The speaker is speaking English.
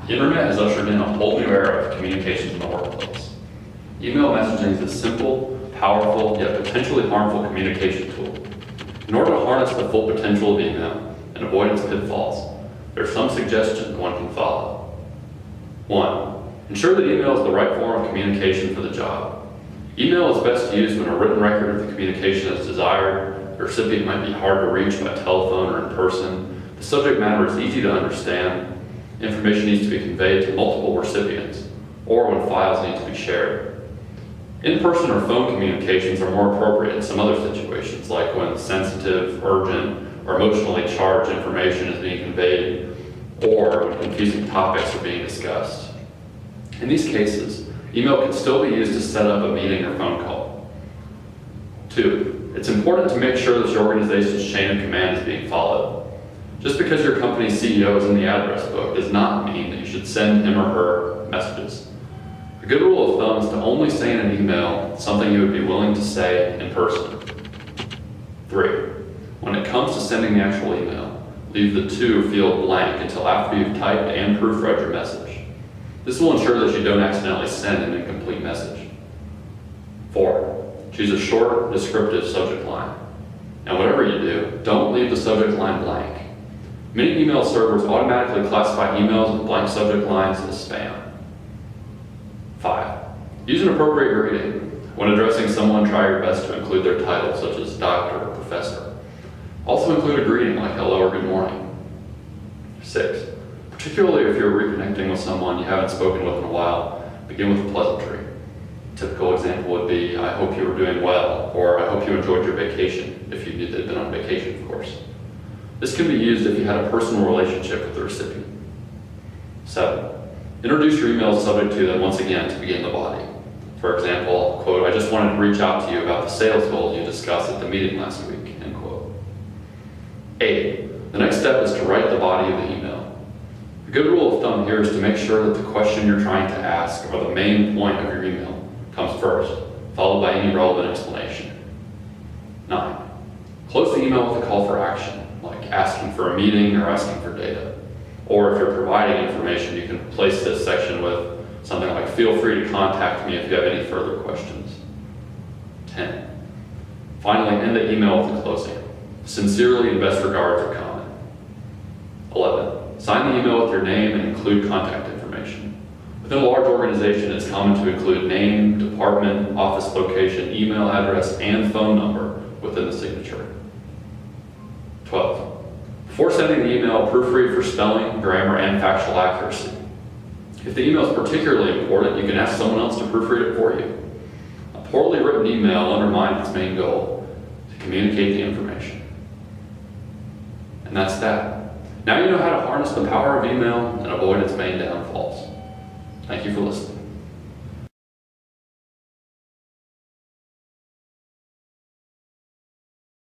The internet has ushered in a whole new era of communications in the workplace. Email messaging is a simple, powerful, yet potentially harmful communication tool. In order to harness the full potential of email and avoid its pitfalls, there are some suggestions one can follow. 1. Ensure that email is the right form of communication for the job. Email is best used when a written record of the communication is desired, the recipient might be hard to reach by telephone or in person, the subject matter is easy to understand, information needs to be conveyed to multiple recipients, or when files need to be shared. In-person or phone communications are more appropriate in some other situations, like when sensitive, urgent, or emotionally charged information is being conveyed, or when confusing topics are being discussed. In these cases, email can still be used to set up a meeting or phone call. 2. It's important to make sure that your organization's chain of command is being followed. Just because your company's CEO is in the address book does not mean that you should send him or her messages. A good rule of thumb is to only say in an email something you would be willing to say in person. 3. When it comes to sending the actual email, leave the to field blank until after you've typed and proofread your message. This will ensure that you don't accidentally send an incomplete message. 4. Choose a short, descriptive subject line. And whatever you do, don't leave the subject line blank. Many email servers automatically classify emails with blank subject lines as spam. 5. Use an appropriate greeting. When addressing someone, try your best to include their title, such as doctor or professor. Also include a greeting like hello or good morning. 6. Particularly if you're reconnecting with someone you haven't spoken with in a while, begin with a pleasantry. A typical example would be, I hope you were doing well, or I hope you enjoyed your vacation, if you had been on vacation, of course. This can be used if you had a personal relationship with the recipient. 7. Introduce your email subject to them once again to begin the body. For example, quote, I just wanted to reach out to you about the sales goals you discussed at the meeting last week, end quote. 8. The next step is to write the body of the email. A good rule of thumb here is to make sure that the question you're trying to ask, or the main point of your email, comes first, followed by any relevant explanation. 9. Close the email with a call for action, like asking for a meeting or asking for data. Or if you're providing information, you can replace this section with something like, feel free to contact me if you have any further questions. 10. Finally, end the email with a closing. Sincerely and best regards are common. 11. Sign the email with your name and include contact information. Within a large organization, it's common to include name, department, office location, email address, and phone number within the signature. 12. Before sending the email, proofread for spelling, grammar, and factual accuracy. If the email is particularly important, you can ask someone else to proofread it for you. A poorly written email undermines its main goal, to communicate the information. And that's that. Now you know how to harness the power of email and avoid its main downfalls. Thank you for listening.